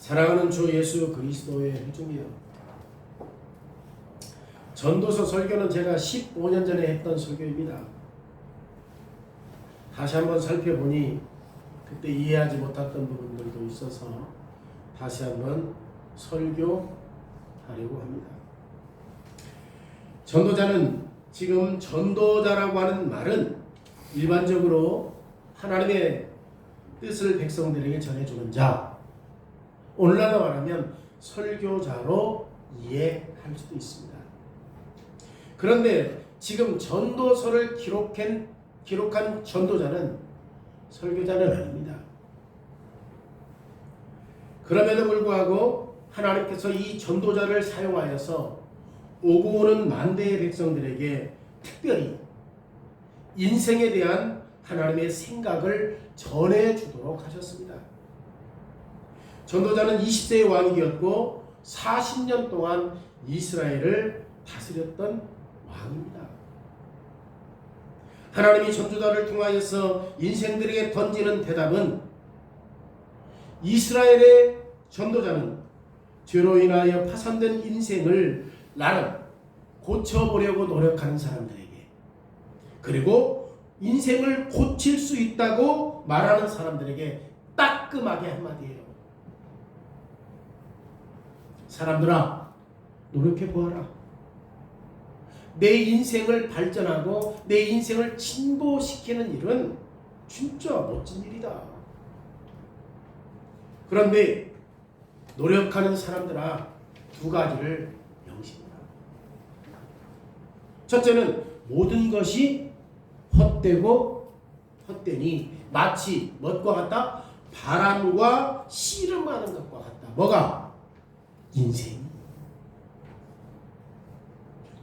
사랑하는 주 예수 그리스도의 회중이여, 전도서 설교는 제가 15년 전에 했던 설교입니다. 다시 한번 살펴보니 그때 이해하지 못했던 부분들도 있어서 다시 한번 설교하려고 합니다. 전도자는, 지금 전도자라고 하는 말은 일반적으로 하나님의 뜻을 백성들에게 전해주는 자, 오늘날로 말하면 설교자로 이해할 수도 있습니다. 그런데 지금 전도서를 기록한 전도자는 설교자는 아닙니다. 그럼에도 불구하고 하나님께서 이 전도자를 사용하여서 오고 오는 만대의 백성들에게 특별히 인생에 대한 하나님의 생각을 전해주도록 하셨습니다. 전도자는 20세의 왕이 되었고 40년 동안 이스라엘을 다스렸던 왕입니다. 하나님이 전도자를 통하여서 인생들에게 던지는 대답은, 이스라엘의 전도자는 죄로 인하여 파산된 인생을 나름 고쳐보려고 노력하는 사람들에게, 그리고 인생을 고칠 수 있다고 말하는 사람들에게 따끔하게 한마디예요. 사람들아, 노력해보아라. 내 인생을 발전하고 내 인생을 진보시키는 일은 진짜 멋진 일이다. 그런데 노력하는 사람들아, 두 가지를 명심하라. 첫째는 모든 것이 헛되고 헛되니 마치 무엇과 같다? 바람과 씨름하는 것과 같다. 뭐가? 인생.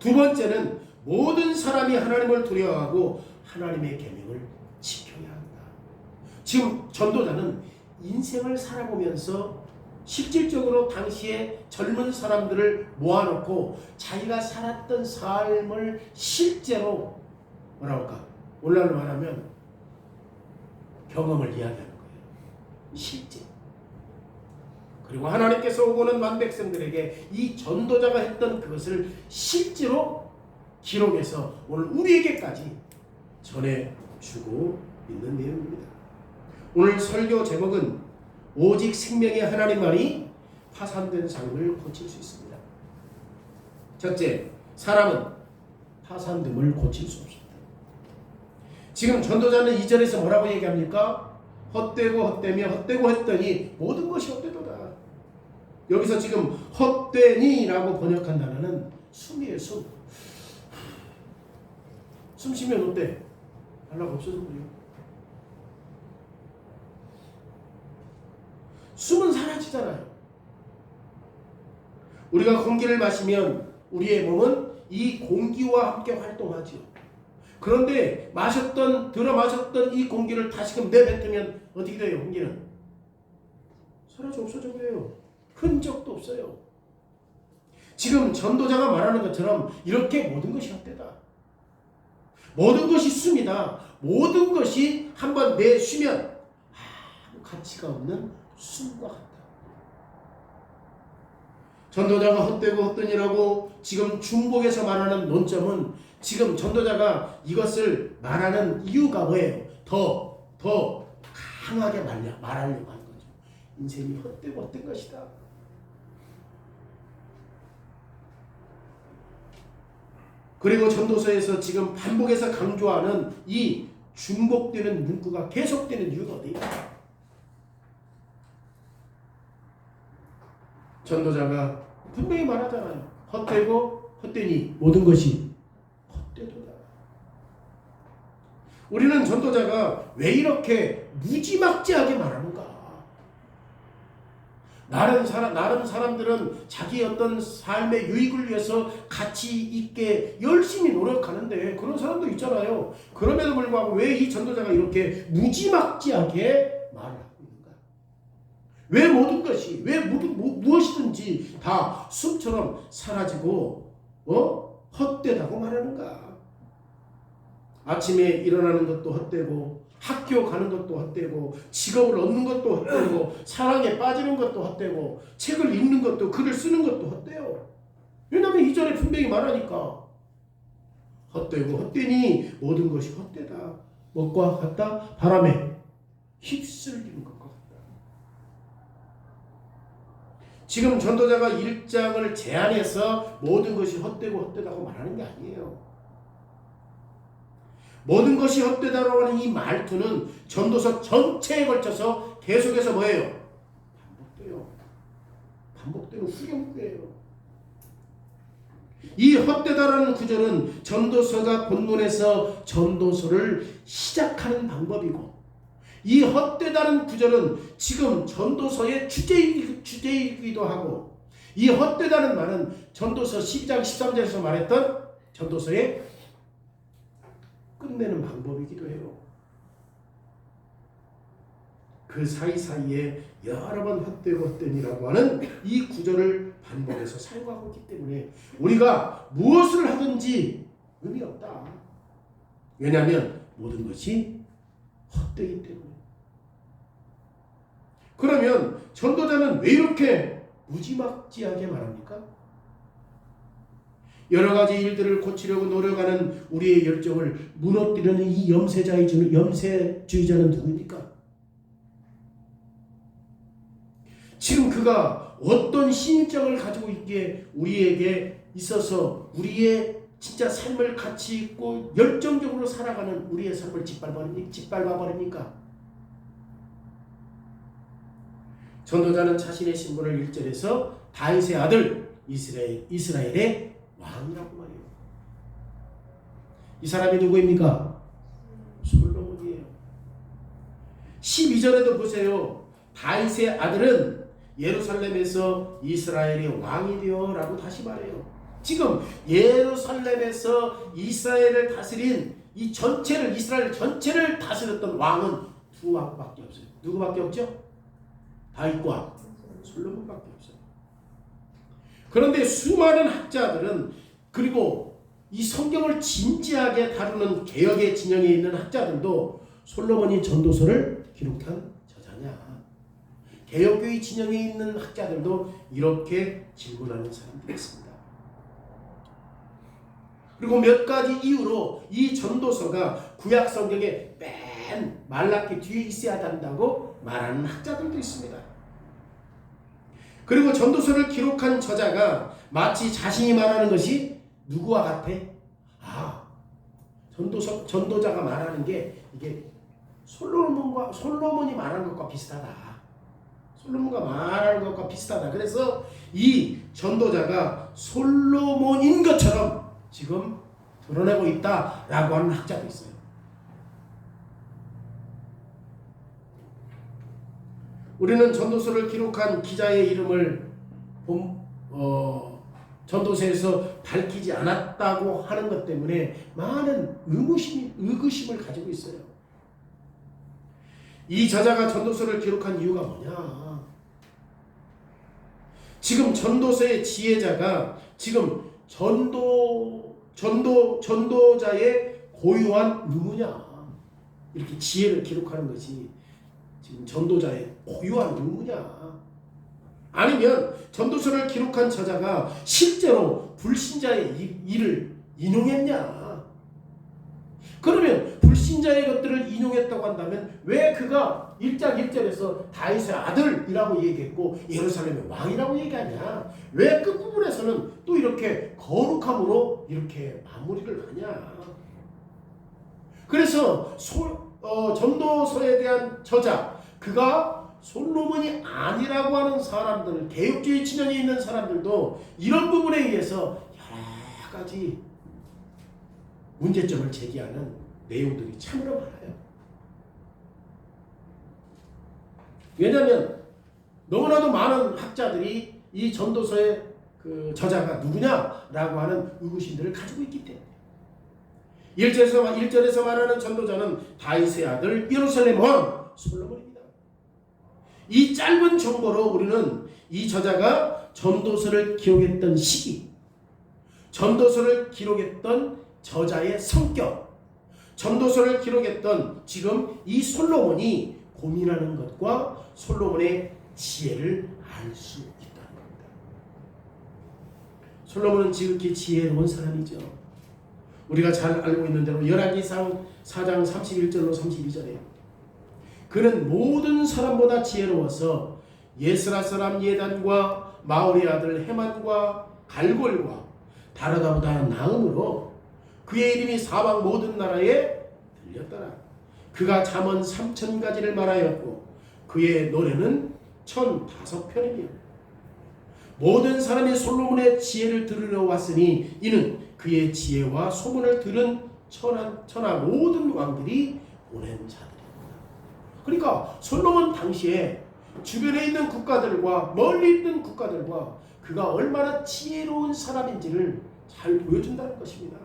두 번째는 모든 사람이 하나님을 두려워하고 하나님의 계명을 지켜야 한다. 지금 전도자는 인생을 살아보면서 실질적으로 당시에 젊은 사람들을 모아놓고 자기가 살았던 삶을 실제로 뭐라고 할까? 오늘날로 말하면 경험을 이야기하는 거예요. 실제. 그리고 하나님께서 오고는 만백성들에게 이 전도자가 했던 그것을 실제로 기록해서 오늘 우리에게까지 전해주고 있는 내용입니다. 오늘 설교 제목은 오직 생명의 하나님만이 파산된 삶을 고칠 수 있습니다. 첫째, 사람은 파산됨을 고칠 수 없습니다. 지금 전도자는 2절에서 뭐라고 얘기합니까? 헛되고 헛되며 헛되고 했더니 모든 것이 헛되도다. 여기서 지금 헛되니라고 번역한 단어는 숨이에요. 숨. 숨 쉬면 어때? 연락 없어져 버려요. 숨은 사라지잖아요. 우리가 공기를 마시면 우리의 몸은 이 공기와 함께 활동하죠. 그런데 들어 마셨던 이 공기를 다시금 내뱉으면 어떻게 돼요? 공기는 사라져 없어져 버려요. 흔적도 없어요. 지금 전도자가 말하는 것처럼 이렇게 모든 것이 헛되다. 모든 것이 숨이다. 모든 것이 한번 내쉬면 아무 가치가 없는 숨과 같다. 전도자가 헛되고 헛되니라고 지금 중복해서 말하는 논점은, 지금 전도자가 이것을 말하는 이유가 뭐예요? 더 강하게 말하려고 하는 거죠. 인생이 헛되고 헛된 것이다. 그리고 전도서에서 지금 반복해서 강조하는 이 중복되는 문구가 계속되는 이유가 어디입니까? 전도자가 분명히 말하잖아요. 헛되고 헛되니 모든 것이 헛되도다. 우리는 전도자가 왜 이렇게 무지막지하게 말하는가? 나름 사람들은 자기 어떤 삶의 유익을 위해서 가치 있게 열심히 노력하는데 그런 사람도 있잖아요. 그럼에도 불구하고 왜 이 전도자가 이렇게 무지막지하게 말을 하고 있는가? 왜 모든 것이, 무엇이든지 다 숨처럼 사라지고 헛되다고 말하는가? 아침에 일어나는 것도 헛되고 학교 가는 것도 헛되고 직업을 얻는 것도 헛되고 사랑에 빠지는 것도 헛되고 책을 읽는 것도 글을 쓰는 것도 헛돼요. 왜냐하면 이전에 분명히 말하니까 헛되고 헛되니 모든 것이 헛되다. 뭐과 같다? 바람에 휩쓸리는 것과 같다. 지금 전도자가 1장을 제안해서 모든 것이 헛되고 헛되다고 말하는 게 아니에요. 모든 것이 헛되다라고 하는 이 말투는 전도서 전체에 걸쳐서 계속해서 뭐예요? 반복돼요. 반복되는 후렴구예요. 이 헛되다라는 구절은 전도서가 본문에서 전도서를 시작하는 방법이고, 이 헛되다는 구절은 지금 전도서의 주제이기도 하고, 이 헛되다는 말은 전도서 12장 13절에서 말했던 전도서의 끝내는 방법이기도 해요. 그 사이사이에 여러 번 헛되고 헛되니라고 하는 이 구절을 반복해서 사용하고 있기 때문에 우리가 무엇을 하든지 의미 없다. 왜냐하면 모든 것이 헛되기 때문에. 그러면 전도자는 왜 이렇게 무지막지하게 말합니까? 여러 가지 일들을 고치려고 노력하는 우리의 열정을 무너뜨리는 이 염세주의자는 누구입니까? 지금 그가 어떤 심정을 가지고 있기에 우리에게 있어서 우리의 진짜 삶을 가치 있고 열정적으로 살아가는 우리의 삶을 짓밟아 버립니까? 전도자는 자신의 신분을 1절에서 다윗의 아들 이스라엘의 왕이라고 말해요. 이 사람이 누구입니까? 솔로몬이에요. 12절에도 보세요. 다윗의 아들은 예루살렘에서 이스라엘의 왕이 되어 라고 다시 말해요. 지금 예루살렘에서 이스라엘을 다스린 이 전체를, 이스라엘 전체를 다스렸던 왕은 두 왕밖에 없어요. 누구밖에 없죠? 다윗과 솔로몬밖에 없어요. 그런데 수많은 학자들은, 그리고 이 성경을 진지하게 다루는 개혁의 진영에 있는 학자들도 솔로몬이 전도서를 기록한 저자냐, 개혁교의 진영에 있는 학자들도 이렇게 질문하는 사람들이 있습니다. 그리고 몇 가지 이유로 이 전도서가 구약 성경에 맨 말라기 뒤에 있어야 한다고 말하는 학자들도 있습니다. 그리고 전도서를 기록한 저자가 마치 자신이 말하는 것이 누구와 같아? 전도자가 말하는 게 이게 솔로몬이 말하는 것과 비슷하다. 솔로몬과 말하는 것과 비슷하다. 그래서 이 전도자가 솔로몬인 것처럼 지금 드러내고 있다라고 하는 학자도 있어요. 우리는 전도서를 기록한 기자의 이름을 전도서에서 밝히지 않았다고 하는 것 때문에 많은 의구심을 가지고 있어요. 이 저자가 전도서를 기록한 이유가 뭐냐? 지금 전도서의 지혜자가 지금 전도자의 고유한 의무냐? 이렇게 지혜를 기록하는 것이 지금 전도자의 고유한 의무냐? 아니면 전도서를 기록한 저자가 실제로 불신자의 일을 인용했냐? 그러면 불신자의 것들을 인용했다고 한다면 왜 그가 1장 1절에서 다윗의 아들이라고 얘기했고 예루살렘의 왕이라고 얘기하냐? 왜 끝부분에서는 또 이렇게 거룩함으로 이렇게 마무리를 하냐? 그래서 전도서에 대한 저자, 그가 솔로몬이 아니라고 하는 사람들, 개혁주의 진영에 있는 사람들도 이런 부분에 의해서 여러 가지 문제점을 제기하는 내용들이 참으로 많아요. 왜냐하면 너무나도 많은 학자들이 이 전도서의 그 저자가 누구냐라고 하는 의구심들을 가지고 있기 때문에 1절에서 말하는 전도자는 다윗의 아들 예루살렘 왕 솔로몬입니다. 이 짧은 정보로 우리는 이 저자가 전도서를 기록했던 시기, 전도서를 기록했던 저자의 성격, 전도서를 기록했던 지금 이 솔로몬이 고민하는 것과 솔로몬의 지혜를 알 수 있다는 겁니다. 솔로몬은 지극히 지혜로운 사람이죠. 우리가 잘 알고 있는 대로 열왕기상 4장 31절로 32절에 그는 모든 사람보다 지혜로워서 예스라 사람 예단과 마올의 아들 헤만과 갈골과 다르다보다 나음으로 그의 이름이 사방 모든 나라에 들렸더라. 그가 잠언 3000가지를 말하였고 그의 노래는 1005편이며 모든 사람이 솔로몬의 지혜를 들으러 왔으니 이는 그의 지혜와 소문을 들은 천하 모든 왕들이 보낸 자들입니다. 그러니까 솔로몬 당시에 주변에 있는 국가들과 멀리 있는 국가들과 그가 얼마나 지혜로운 사람인지를 잘 보여준다는 것입니다.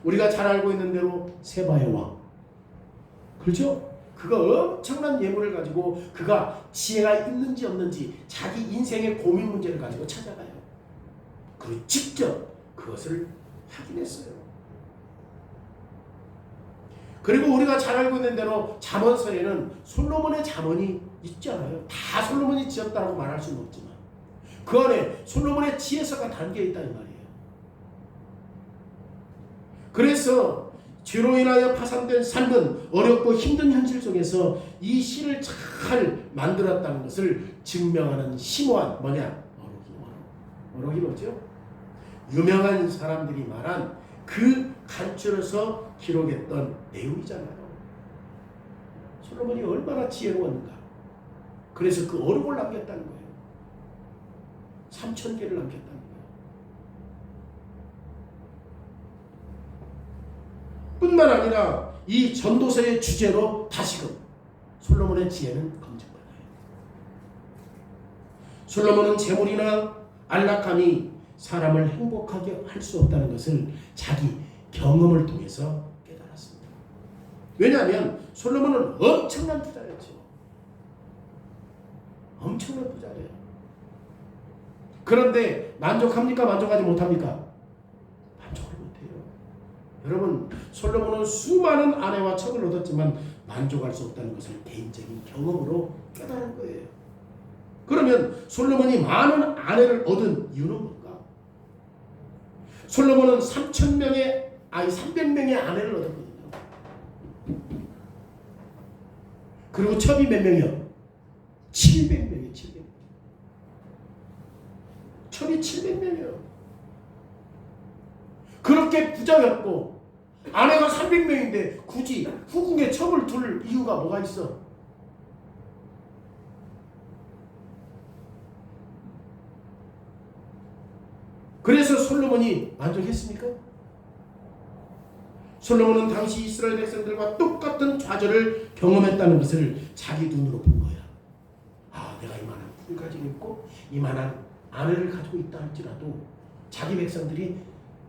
우리가 잘 알고 있는 대로 세바의 왕, 그렇죠? 그가 엄청난 예물을 가지고 그가 지혜가 있는지 없는지 자기 인생의 고민 문제를 가지고 찾아가요. 그리고 직접 그것을 확인했어요. 그리고 우리가 잘 알고 있는 대로 잠언서에는 솔로몬의 잠언이 있잖아요. 다 솔로몬이 지었다고 말할 수는 없지만 그 안에 솔로몬의 지혜서가 담겨 있다는 말이에요. 그래서 죄로 인하여 파산된 삶은 어렵고 힘든 현실 속에서 이 시를 잘 만들었다는 것을 증명하는 심오한 어록이 뭐죠? 유명한 사람들이 말한 그 간추려서 기록했던 내용이잖아요. 솔로몬이 얼마나 지혜로웠는가. 그래서 그 어록을 남겼다는 거예요. 3000개를 남겼다는 거예요. 뿐만 아니라 이 전도서의 주제로 다시금 솔로몬의 지혜는 검증받아요. 솔로몬은 재물이나 안락함이 사람을 행복하게 할 수 없다는 것을 자기 경험을 통해서 깨달았습니다. 왜냐하면 솔로몬은 엄청난 부자였죠. 엄청난 부자예요. 그런데 만족합니까? 만족하지 못합니까? 만족을 못해요. 여러분, 솔로몬은 수많은 아내와 척을 얻었지만 만족할 수 없다는 것을 개인적인 경험으로 깨달은 거예요. 그러면 솔로몬이 많은 아내를 얻은 이유는 뭔가? 솔로몬은 300명의 아내를 얻었거든요. 그리고 첩이 몇 명이요? 700명이에요. 700명. 첩이 700명이에요. 그렇게 부자였고 아내가 300명인데 굳이 후궁에 첩을 둘 이유가 뭐가 있어? 그래서 솔로몬이 만족했습니까? 솔로몬은 당시 이스라엘 백성들과 똑같은 좌절을 경험했다는 것을 자기 눈으로 본 거야. 아, 내가 이만한 부를 가지고 있고 이만한 아내를 가지고 있다 할지라도 자기 백성들이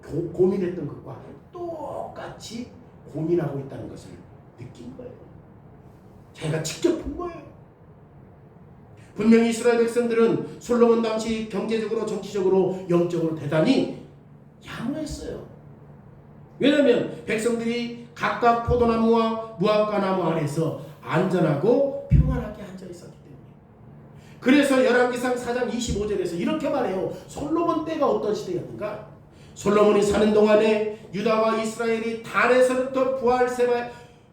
고민했던 것과 똑같이 고민하고 있다는 것을 느낀 거예요. 자기가 직접 본 거예요. 분명히 이스라엘 백성들은 솔로몬 당시 경제적으로, 정치적으로, 영적으로 대단히 양호했어요. 왜냐하면 백성들이 각각 포도나무와 무화과 나무 아래서 안전하고 평안하게 앉아 있었기 때문에. 그래서 열왕기상 4장 25절에서 이렇게 말해요. 솔로몬 때가 어떤 시대였는가? 솔로몬이 사는 동안에 유다와 이스라엘이 단에서부터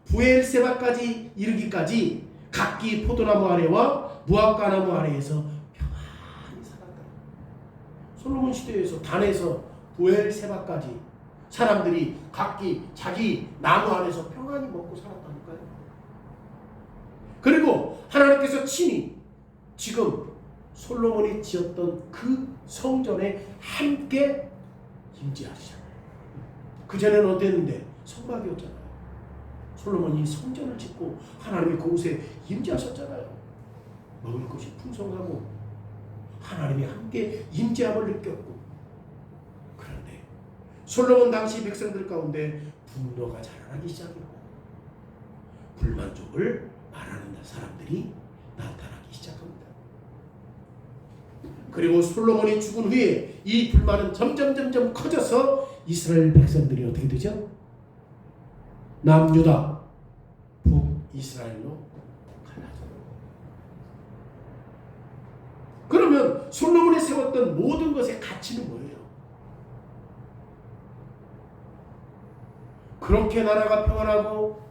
부엘세바까지 이르기까지 각기 포도나무 아래와 무화과 나무 아래에서 평안히 살았다. 솔로몬 시대에서 단에서 부엘세바까지 사람들이 각기 자기 나무 안에서 평안히 먹고 살았다니까요. 그리고 하나님께서 친히 지금 솔로몬이 지었던 그 성전에 함께 임재하시잖아요. 그전에는 어땠는데? 성막이었잖아요. 솔로몬이 성전을 짓고 하나님이 그곳에 임재하셨잖아요. 먹을 것이 풍성하고 하나님이 함께 임재함을 느꼈고. 그런데 솔로몬 당시 백성들 가운데 분노가 자라나기 시작했고 불만족을 말하는 사람들이 나타나기 시작합니다. 그리고 솔로몬이 죽은 후에 이 불만은 점점 커져서 이스라엘 백성들이 어떻게 되죠? 남유다, 북이스라엘로 갈라져. 그러면 솔로몬이 세웠던 모든 것의 가치는 뭐예요? 그렇게 나라가 평안하고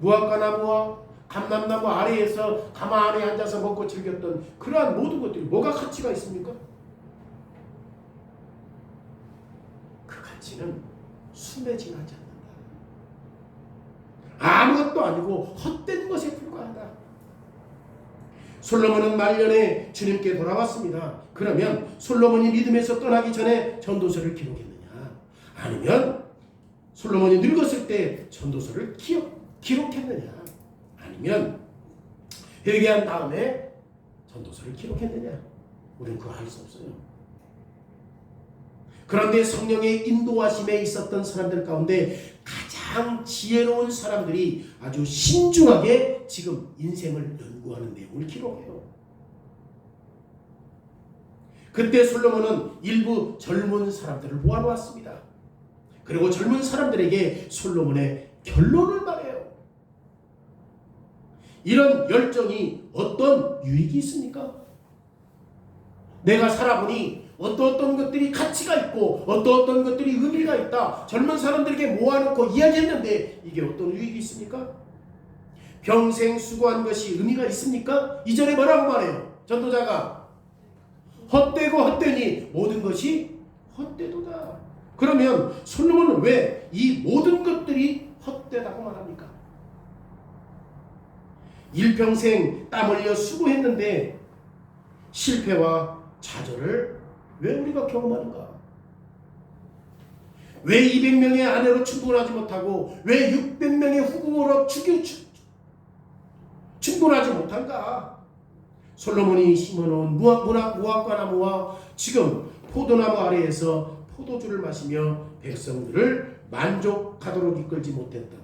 무화과 나무와 감람나무 아래에서 가마 안에 앉아서 먹고 즐겼던 그러한 모든 것들이 뭐가 가치가 있습니까? 그 가치는 숨에 지나지 않는다. 아무것도 아니고 헛된 것에 불과하다. 솔로몬은 말년에 주님께 돌아왔습니다. 그러면 솔로몬이 믿음에서 떠나기 전에 전도서를 기록했느냐? 아니면 솔로몬이 늙었을 때 전도서를 기록했느냐? 아니면 회개한 다음에 전도서를 기록했느냐? 우리는 그거 알 수 없어요. 그런데 성령의 인도하심에 있었던 사람들 가운데 가장 지혜로운 사람들이 아주 신중하게 지금 인생을 연구하는 내용을 기록해요. 그때 솔로몬은 일부 젊은 사람들을 모아놓았습니다. 그리고 젊은 사람들에게 솔로몬의 결론을 말해요. 이런 열정이 어떤 유익이 있습니까? 내가 살아보니 어떤 것들이 가치가 있고 어떤 것들이 의미가 있다. 젊은 사람들에게 모아놓고 이야기했는데 이게 어떤 유익이 있습니까? 평생 수고한 것이 의미가 있습니까? 이전에 뭐라고 말해요? 전도자가 헛되고 헛되니 모든 것이 헛되도다. 그러면 솔로몬은 왜 이 모든 것들이 헛되다고 말합니까? 일평생 땀 흘려 수고했는데 실패와 좌절을 왜 우리가 경험하는가? 왜 200명의 아내로 충분하지 못하고 왜 600명의 후궁으로 충분하지 못한가? 솔로몬이 심어놓은 무화과 나무와 지금 포도나무 아래에서 포도주를 마시며 백성들을 만족하도록 이끌지 못했다.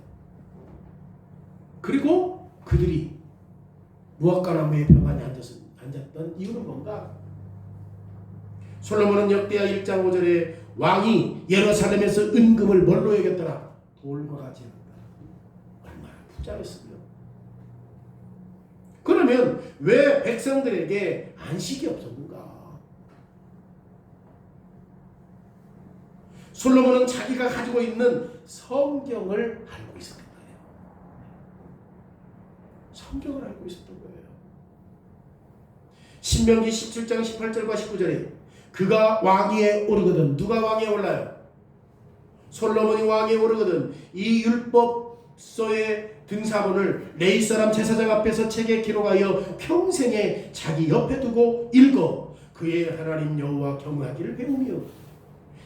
그리고 그들이 무화과 나무에 평안히 앉았던 이유는 뭔가? 솔로몬은 역대하 1장 5절에 왕이 예루살렘에서 은금을 뭘로 여겼더라? 돌과 같이 여겼다. 얼마나 부자였으며. 그러면 왜 백성들에게 안식이 없었는가? 솔로몬은 자기가 가지고 있는 성경을 알고 있었던 거예요. 성경을 알고 있었던 거예요. 신명기 17장 18절과 19절에 그가 왕위에 오르거든. 누가 왕위에 올라요? 솔로몬이 왕위에 오르거든. 이 율법서의 등사본을 레위 사람 제사장 앞에서 책에 기록하여 평생에 자기 옆에 두고 읽어 그의 하나님 여호와 경외하기를 배우며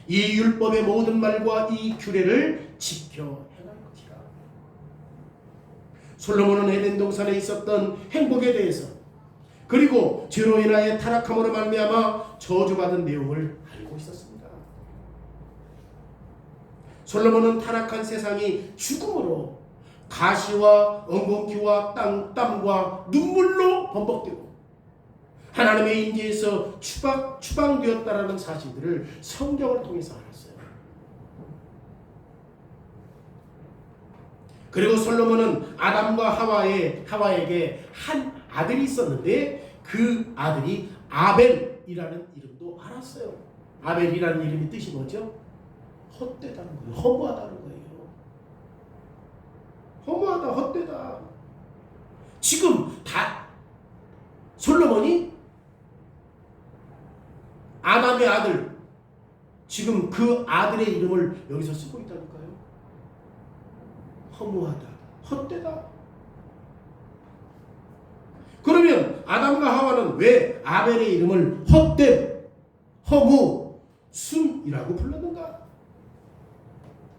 이 율법의 모든 말과 이 규례를 지켜 행할 것이라. 솔로몬은 에덴 동산에 있었던 행복에 대해서 그리고 죄로 인하여 타락함으로 말미암아 저주받은 내용을 알고 있었습니다. 솔로몬은 타락한 세상이 죽음으로 가시와 엉겅퀴와 땀과 눈물로 범벅되고 하나님의 임재에서 추방되었다라는 사실들을 성경을 통해서 알았어요. 그리고 솔로몬은 아담과 하와에게 한 아들이 있었는데 그 아들이 아벨이라는 이름도 알았어요. 아벨이라는 이름이 뜻이 뭐죠? 헛되다는 거예요. 허무하다는 거예요. 허무하다, 헛되다. 지금 다 솔로몬이 아담의 아들, 지금 그 아들의 이름을 여기서 쓰고 있다니까요. 허무하다, 헛되다. 그러면 아담과 하와는 왜 아벨의 이름을 헛됨, 허무, 숨이라고 불렀는가?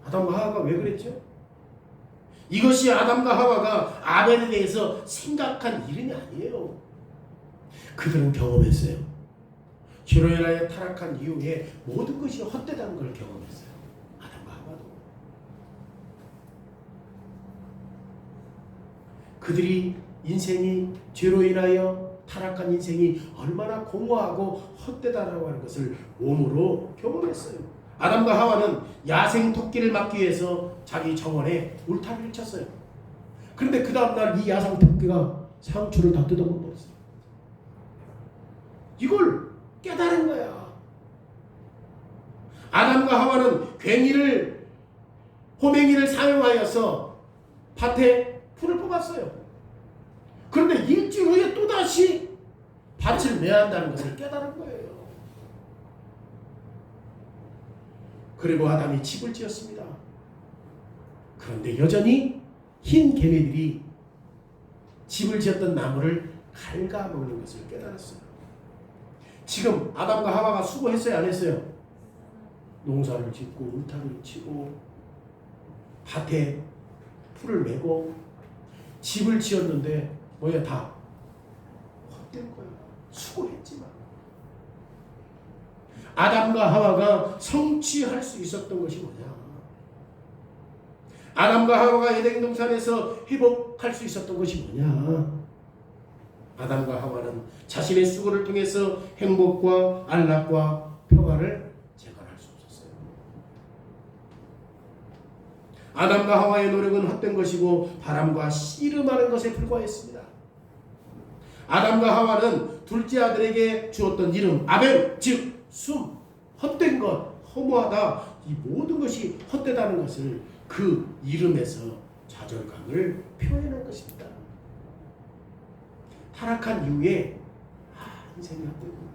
아담과 하와가 왜 그랬죠? 이것이 아담과 하와가 아벨에 대해서 생각한 이름이 아니에요. 그들은 경험했어요. 죄로 인하여 타락한 이후에 모든 것이 헛되다는 걸 경험했어요. 아담과 하와도. 그들이 인생이 죄로 인하여 타락한 인생이 얼마나 공허하고 헛되다라고 하는 것을 몸으로 경험했어요. 아담과 하와는 야생 토끼를 막기 위해서 자기 정원에 울타리를 쳤어요. 그런데 그 다음날 이 야생 토끼가 상추를 다 뜯어먹었어요. 이걸 깨달은 거야. 아담과 하와는 호맹이를 사용하여서 밭에 풀을 뽑았어요. 그런데 일주일 후에 또다시 밭을 내야 한다는 것을 깨달은 거예요. 그리고 아담이 집을 지었습니다. 그런데 여전히 흰 개미들이 집을 지었던 나무를 갉아먹는 것을 깨달았어요. 지금 아담과 하와가 수고했어요, 안 했어요? 농사를 짓고 울타리를 치고 밭에 풀을 메고 집을 지었는데 뭐야, 다 헛된 거야. 수고했지만 아담과 하와가 성취할 수 있었던 것이 뭐냐? 아담과 하와가 에덴 동산에서 회복할 수 있었던 것이 뭐냐? 아담과 하와는 자신의 수고를 통해서 행복과 안락과 평화를 재건할 수 없었어요. 아담과 하와의 노력은 헛된 것이고 바람과 씨름하는 것에 불과했습니다. 아담과 하와는 둘째 아들에게 주었던 이름 아벨, 즉 숨, 헛된 것, 허무하다, 이 모든 것이 헛되다는 것을 그 이름에서 좌절감을 표현한 것입니다. 타락한 이후에 인생이 헛되구나.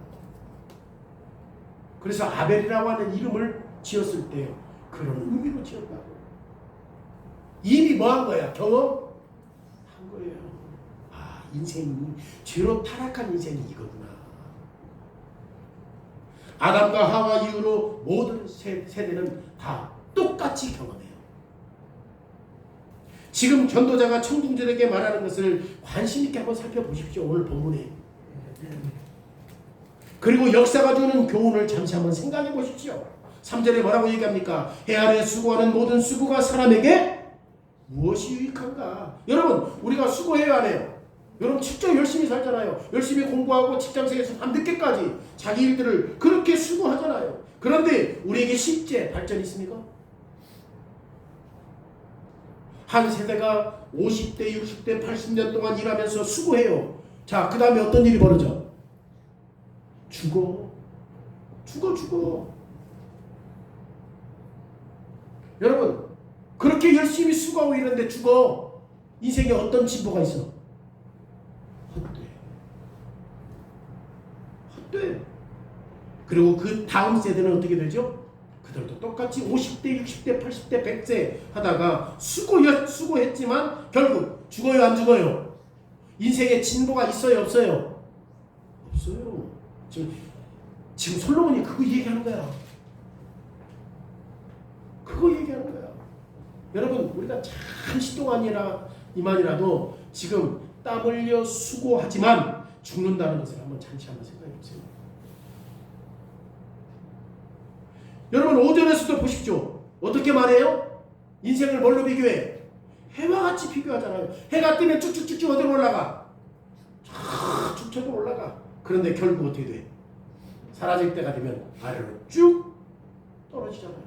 그래서 아벨이라고 하는 이름을 지었을 때 그런 의미로 지었다고. 이미 뭐 한 거야? 경험한 거예요. 인생이 죄로 타락한 인생이 이거구나. 아담과 하와 이후로 모든 세대는 다 똑같이 경험해요. 지금 전도자가 청중들에게 말하는 것을 관심 있게 한번 살펴보십시오. 오늘 본문에. 그리고 역사가 주는 교훈을 잠시 한번 생각해 보십시오. 3절에 뭐라고 얘기합니까? 해 아래 수고하는 모든 수고가 사람에게 무엇이 유익한가? 여러분, 우리가 수고해야 하네요. 여러분 진짜 열심히 살잖아요. 열심히 공부하고 직장생활에서 밤늦게까지 자기 일들을 그렇게 수고하잖아요. 그런데 우리에게 실제 발전이 있습니까? 한 세대가 50대, 60대, 80년 동안 일하면서 수고해요. 자, 그 다음에 어떤 일이 벌어져? 죽어. 여러분, 그렇게 열심히 수고하고 이러는데 죽어. 인생에 어떤 진보가 있어? 헛돼. 그리고 그 다음 세대는 어떻게 되죠? 그들도 똑같이 50대, 60대, 80대, 100세 하다가 수고했지만 결국 죽어요, 안 죽어요? 인생에 진보가 있어요, 없어요? 없어요. 지금 솔로몬이 그거 얘기하는 거야. 그거 얘기하는 거야. 여러분, 우리가 잠시 동안이만이라도 지금 땀 흘려 수고하지만 죽는다는 것을 잠시 한번 생각해 보세요. 여러분, 오전에서도 보십시오. 어떻게 말해요? 인생을 뭘로 비교해? 해와 같이 비교하잖아요. 해가 뜨면 쭉쭉쭉쭉 어디로 올라가? 쭉 쳐서 올라가. 그런데 결국 어떻게 돼? 사라질 때가 되면 아래로 쭉 떨어지잖아요.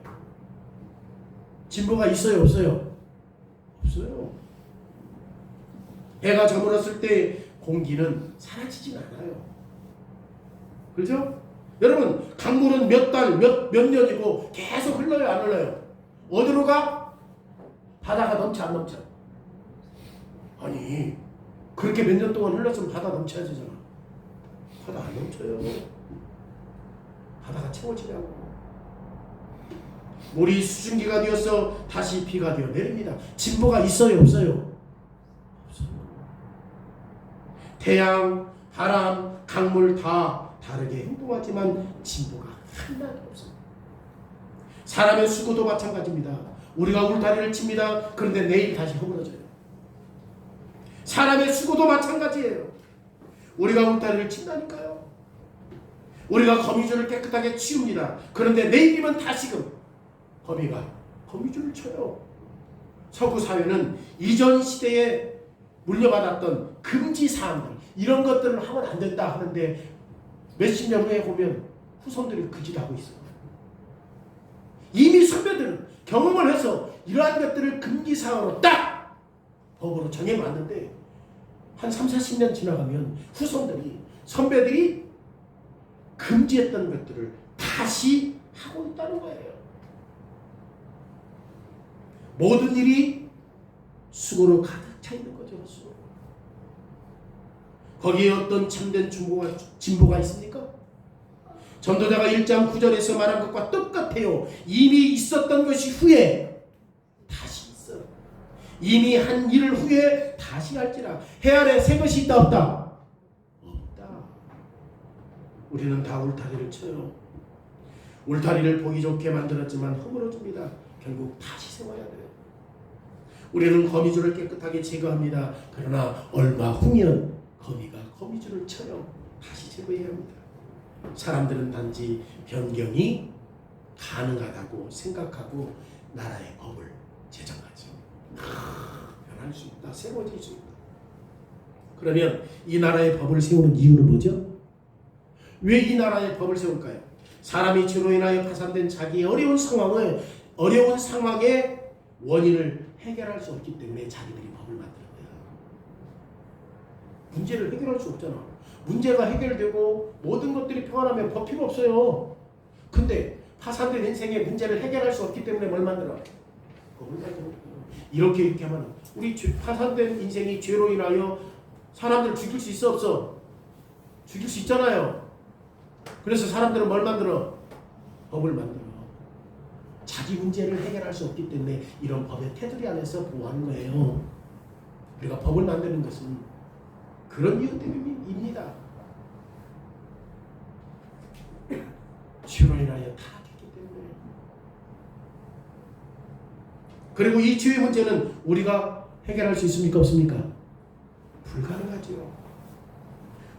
진보가 있어요, 없어요? 없어요. 해가 저물었을 때 공기는 사라지진 않아요. 그렇죠? 여러분, 강물은 몇 달, 몇 년이고 계속 흘러요, 안 흘러요? 어디로 가? 바다가 넘쳐, 안 넘쳐? 아니, 그렇게 몇 년 동안 흘렀으면 바다 넘쳐야 되잖아. 바다 안 넘쳐요. 바다가 채워지냐고. 물이 수증기가 되어서 다시 비가 되어 내립니다. 진보가 있어요, 없어요? 없어요. 태양, 바람, 강물 다 다르게 행동하지만 진보가 하나도 없어요. 사람의 수고도 마찬가지입니다. 우리가 울타리를 칩니다. 그런데 내일 다시 허물어져요. 사람의 수고도 마찬가지예요. 우리가 울타리를 친다니까요. 우리가 거미줄을 깨끗하게 치웁니다. 그런데 내일이면 다시금 거미가 거미줄을 쳐요. 서구 사회는 이전 시대에 물려받았던 금지 사항들, 이런 것들을 하면 안 된다 하는데 몇십 년 후에 보면 후손들이 그 짓을 하고 있어요. 선배들은 경험을 해서 이러한 것들을 금기사항으로 딱 법으로 정해놨는데 한 3, 40년 지나가면 후손들이 선배들이 금지했던 것들을 다시 하고 있다는 거예요. 모든 일이 수고로 가득 차 있는 거죠. 수고. 거기에 어떤 참된 진보가 있습니까? 전도자가 1장 9절에서 말한 것과 똑같아요. 이미 있었던 것이 후에 다시 있어. 이미 한 일을 후에 다시 할지라. 해 아래 새 것이 있다 없다? 없다. 우리는 다 울타리를 쳐요. 울타리를 보기 좋게 만들었지만 허물어줍니다. 결국 다시 세워야 돼요. 우리는 거미줄을 깨끗하게 제거합니다. 그러나 얼마 후면 거미가 거미줄을 쳐요. 다시 제거해야 합니다. 사람들은 단지 변경이 가능하다고 생각하고 나라의 법을 제정하죠. 변할 수 있다. 새로워질 수 있다. 그러면 이 나라의 법을 세우는 이유는 뭐죠? 왜 이 나라의 법을 세울까요? 사람이 죄로 인하여 파산된 자기의 어려운 상황의 원인을 해결할 수 없기 때문에 자기들이 법을 만드는 거야. 문제를 해결할 수 없잖아. 문제가 해결되고 모든 것들이 평안하면 법 필요 없어요. 근데 파산된 인생의 문제를 해결할 수 없기 때문에 뭘 만들어? 법을 만들어. 이렇게 하면 우리 파산된 인생이 죄로 인하여 사람들을 죽일 수 있어 없어? 죽일 수 있잖아요. 그래서 사람들은 뭘 만들어? 법을 만들어. 자기 문제를 해결할 수 없기 때문에 이런 법의 테두리 안에서 보호하는 거예요. 우리가 법을 만드는 것은 그런 이유 때문입니다. 죄로 인하여 타락했기 때문에. 그리고 이 죄의 문제는 우리가 해결할 수 있습니까? 없습니까? 불가능하지요.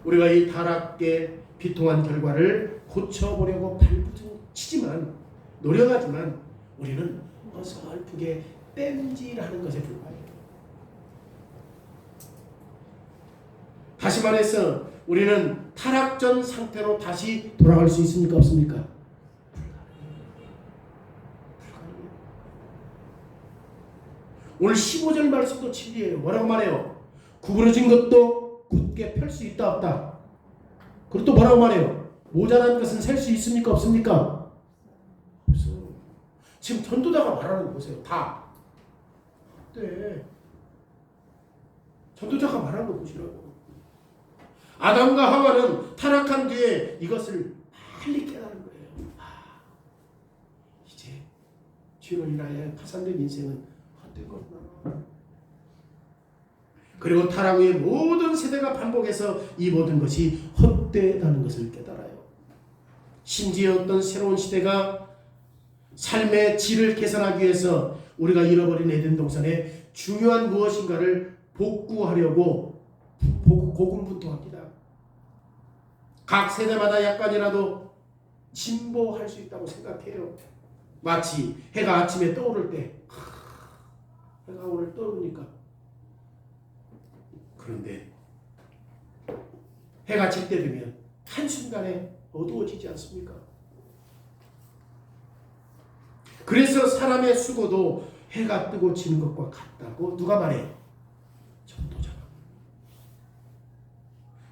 우리가 이 타락의 비통한 결과를 고쳐보려고 발부치지만 노력하지만 우리는 어설프게 땜질하는 것에 불과해요. 다시 말해서 우리는 타락전 상태로 다시 돌아갈 수 있습니까? 없습니까? 불가능해요. 오늘 15절 말씀도 진리예요. 뭐라고 말해요? 구부러진 것도 굳게 펼 수 있다 없다? 그리고 또 뭐라고 말해요? 모자란 것은 셀 수 있습니까? 없습니까? 없어요. 지금 전도자가 말하는 거 보세요. 다. 네. 전도자가 말하는 거 보시라고. 아담과 하와는 타락한 뒤에 이것을 빨리 깨달은 거예요. 이제 죄로 인하여 파산된 인생은 헛된 거구나. 그리고 타락 후에 모든 세대가 반복해서 이 모든 것이 헛되다는 것을 깨달아요. 심지어 어떤 새로운 시대가 삶의 질을 개선하기 위해서 우리가 잃어버린 에덴 동산에 중요한 무엇인가를 복구하려고 고군분투합니다. 각 세대마다 약간이라도 진보할 수 있다고 생각해요. 마치 해가 아침에 떠오를 때 해가 오늘 떠오르니까 그런데 해가 질 때 되면 한순간에 어두워지지 않습니까? 그래서 사람의 수고도 해가 뜨고 지는 것과 같다고 누가 말해요? 전도자가.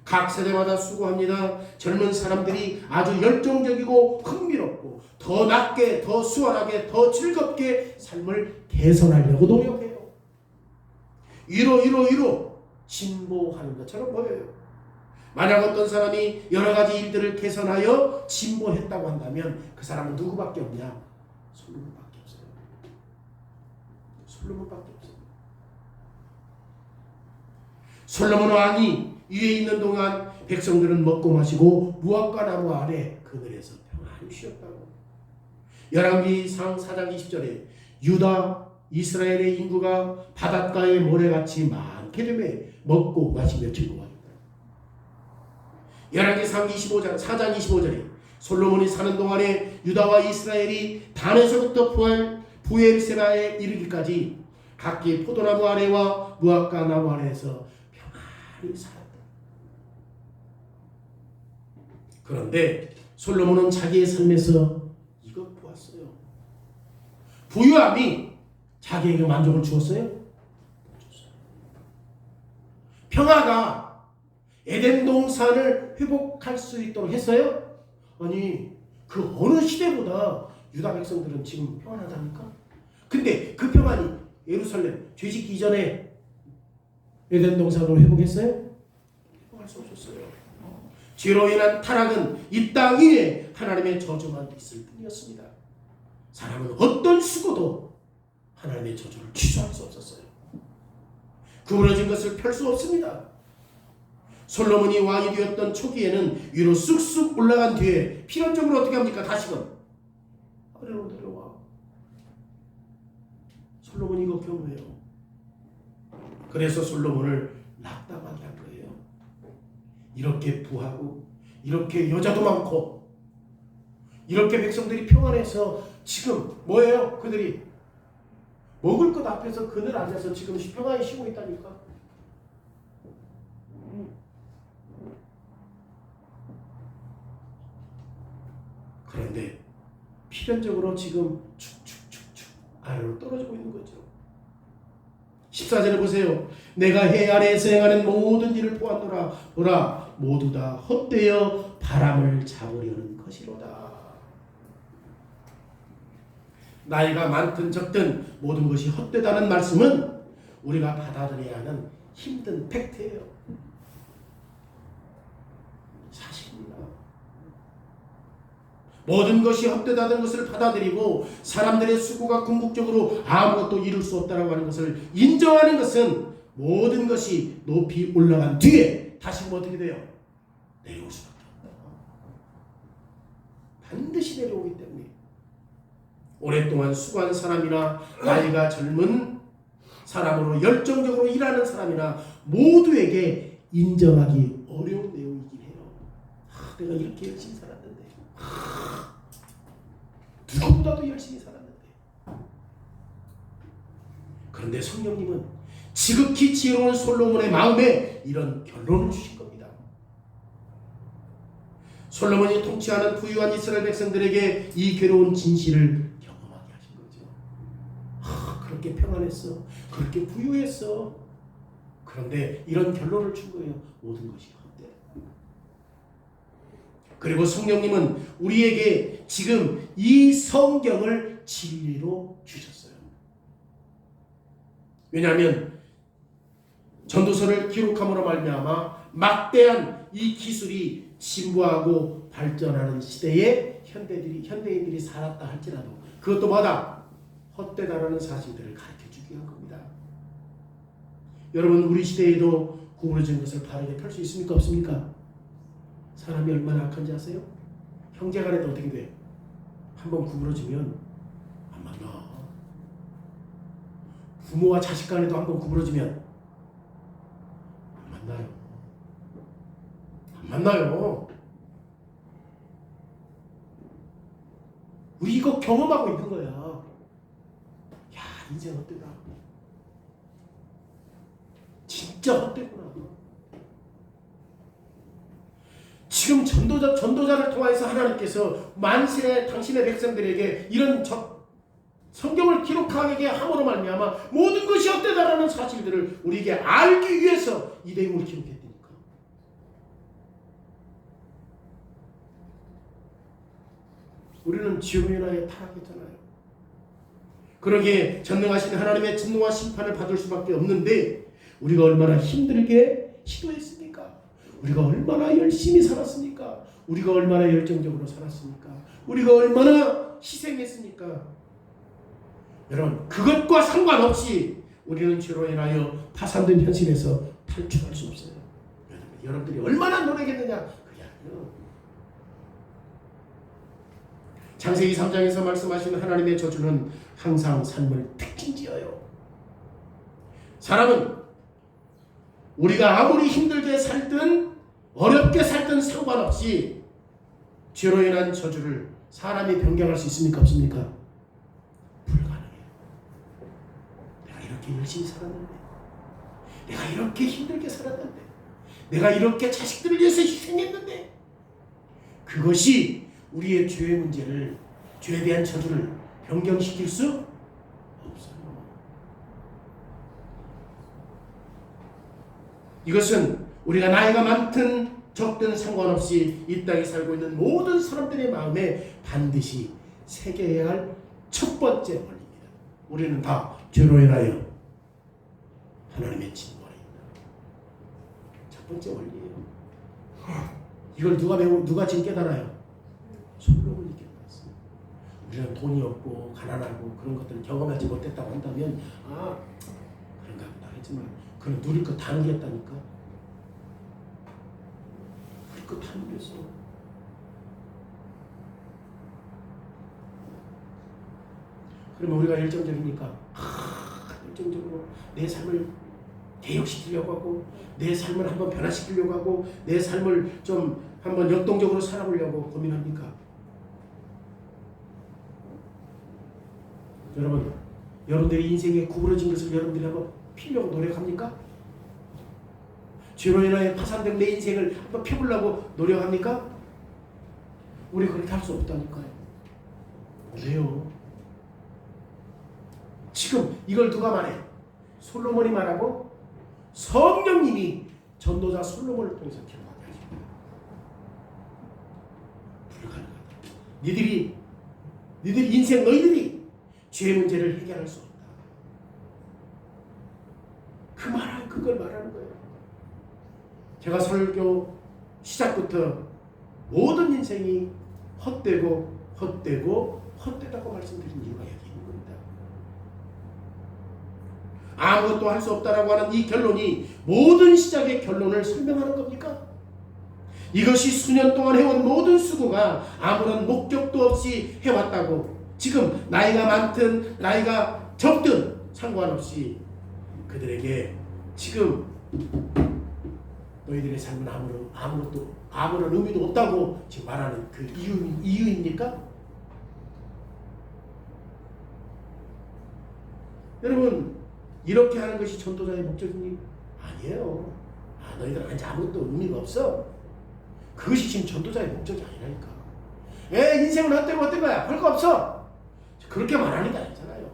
각 세대마다 수고합니다. 젊은 사람들이 아주 열정적이고 흥미롭고 더 낫게, 더 수월하게, 더 즐겁게 삶을 개선하려고 노력해요. 위로 진보하는 것처럼 보여요. 만약 어떤 사람이 여러 가지 일들을 개선하여 진보했다고 한다면 그 사람은 누구밖에 없냐? 솔로몬밖에 없어요. 솔로몬밖에 없어요. 솔로몬 왕이 위에 있는 동안 백성들은 먹고 마시고 무화과 나무 아래 그늘에서 평안히 쉬었다고. 열왕기상 4장 20절에 유다 이스라엘의 인구가 바닷가의 모래같이 많게 되며 먹고 마시며 즐거워한다. 열왕기상 4장 25절에 솔로몬이 사는 동안에 유다와 이스라엘이 단에서부터 부엘세바에 이르기까지 각기 포도나무 아래와 무화과 나무 아래에서 평안히 살았다. 그런데 솔로몬은 자기의 삶에서 이것 보았어요. 부유함이 자기에게 만족을 주었어요? 평화가 에덴 동산을 회복할 수 있도록 했어요? 아니, 그 어느 시대보다 유다 백성들은 지금 평안하다니까? 근데 그 평안이 예루살렘 죄짓기 이전에 에덴 동산으로 회복했어요? 회복할 수 없었어요. 죄로 인한 타락은 이 땅 위에 하나님의 저주만 있을 뿐이었습니다. 사람은 어떤 수고도 하나님의 저주를 취소할 수 없었어요. 구부러진 것을 펼 수 없습니다. 솔로몬이 왕이 되었던 초기에는 위로 쑥쑥 올라간 뒤에 필연적으로 어떻게 합니까? 다시금 아래로 내려와. 솔로몬이 이거 경우해요. 그래서 솔로몬을 낙담하게 한 거예요. 이렇게 부하고 이렇게 여자도 많고 이렇게 백성들이 평안해서 지금 뭐예요? 그들이 먹을 것 앞에서 그늘 앉아서 지금 평안히 쉬고 있다니까. 그런데 필연적으로 지금 축축축축 아래로 떨어지고 있는 거죠. 14절에 보세요. 내가 해 아래에서 행하는 모든 일을 보았노라. 보라, 모두 다 헛되어 바람을 잡으려는 것이로다. 나이가 많든 적든 모든 것이 헛되다는 말씀은 우리가 받아들여야 하는 힘든 팩트예요. 사실입니다. 모든 것이 헛되다는 것을 받아들이고 사람들의 수고가 궁극적으로 아무것도 이룰 수 없다고 하는 것을 인정하는 것은 모든 것이 높이 올라간 뒤에 다시 어떻게 돼요? 내려올 수밖에 없다. 반드시 내려오기 때문에 오랫동안 수고한 사람이나 나이가 젊은 사람으로 열정적으로 일하는 사람이나 모두에게 인정하기 어려운 내용이긴 해요. 내가 이렇게 열심히 살았는데 누구보다도 열심히 살았는데. 그런데 성령님은 지극히 지혜로운 솔로몬의 마음에 이런 결론을 주신 겁니다. 솔로몬이 통치하는 부유한 이스라엘 백성들에게 이 괴로운 진실을 경험하게 하신 거죠. 그렇게 평안했어. 그렇게 부유했어. 그런데 이런 결론을 준 거예요. 모든 것이 헛되다. 그리고 성령님은 우리에게 지금 이 성경을 진리로 주셨어요. 왜냐하면 전도서를 기록함으로 말미암아 막대한 이 기술이 진보하고 발전하는 시대에 현대인들이 살았다 할지라도 그것도 뭐다? 헛되다라는 사실들을 가르쳐주기 위한 겁니다. 여러분, 우리 시대에도 구부러진 것을 바르게 펼 수 있습니까? 없습니까? 사람이 얼마나 악한지 아세요? 형제간에도 어떻게 돼? 한번 구부러지면 안 만나. 부모와 자식 간에도 한번 구부러지면 안 만나요. 안 만나요. 우리 이거 경험하고 있는 거야. 야, 인생 헛되다. 진짜 헛되구나. 지금 전도자를 통해서 하나님께서 만세 당신의 백성들에게 이런 성경을 기록하게 함으로 말미암아 모든 것이 헛되다라는 사실들을 우리에게 알기 위해서 이 내용을 기록했다니까. 우리는 지옥 인하에 타락했잖아요. 그러기에 전능하신 하나님의 진노와 심판을 받을 수밖에 없는데 우리가 얼마나 힘들게 시도했습니까? 우리가 얼마나 열심히 살았습니까? 우리가 얼마나 열정적으로 살았습니까? 우리가 얼마나 희생했습니까? 여러분, 그것과 상관없이 우리는 죄로 인하여 파산된 현실에서 탈출할 수 없어요. 여러분들이 얼마나 노력했느냐? 그게 아니에요. 창세기 3장에서 말씀하시는 하나님의 저주는 항상 삶을 특징지어요. 사람은 우리가 아무리 힘들게 살든 어렵게 살든 상관없이 죄로 인한 저주를 사람이 변경할 수 있습니까? 없습니까? 불가능해요. 내가 이렇게 열심히 살았는데, 내가 이렇게 힘들게 살았는데, 내가 이렇게 자식들을 위해서 희생했는데, 그것이 우리의 죄의 문제를, 죄에 대한 저주를 변경시킬 수 이것은 우리가 나이가 많든 적든 상관없이 이 땅에 살고 있는 모든 사람들의 마음에 반드시 새겨야 할 첫 번째 원리입니다. 우리는 다 죄로 인하여 하나님의 진노에 있다. 첫 번째 원리예요. 이걸 누가 지금 깨달아요? 솔로몬이 깨달았어요. 우리는 돈이 없고 가난하고 그런 것들을 경험하지 못했다고 한다면 그런가 보다 하지만 그는 누릴 거 다 누렸다니까. 누릴 거 다 누렸어. 그러면 우리가 열정적이니까 열정적으로 내 삶을 개혁시키려고 하고 내 삶을 한번 변화시키려고 하고 내 삶을 좀 한번 역동적으로 살아보려고 고민합니까? 여러분, 여러분들의 인생에 구부러진 것을 여러분들이 한번 피려고 노력합니까? 죄로 인하여 파산된 내 인생을 한번 펴보려고 노력합니까? 우리 그렇게 할 수 없다니까요. 왜요? 지금 이걸 누가 말해? 솔로몬이 말하고 성령님이 전도자 솔로몬을 통해서 기록하게 하십니다. 불가능하다. 니들 인생 너희들이 죄 문제를 해결할 수 없다. 그걸 말하는 거예요. 제가 설교 시작부터 모든 인생이 헛되고 헛되다고 말씀드린 이유가 여기 있는 겁니다. 아무것도 할 수 없다라고 하는 이 결론이 모든 시작의 결론을 설명하는 겁니까? 이것이 수년 동안 해온 모든 수고가 아무런 목적도 없이 해왔다고 지금 나이가 많든 나이가 적든 상관없이 그들에게 지금 너희들의 삶은 아무런 의미도 없다고 지금 말하는 그 이유입니까? 여러분, 이렇게 하는 것이 전도자의 목적이니? 아니에요. 너희들은 이제 아무것도 의미가 없어. 그것이 지금 전도자의 목적이 아니라니까. 인생은 어떤 거야? 별거 없어. 그렇게 말하는 게 아니잖아요.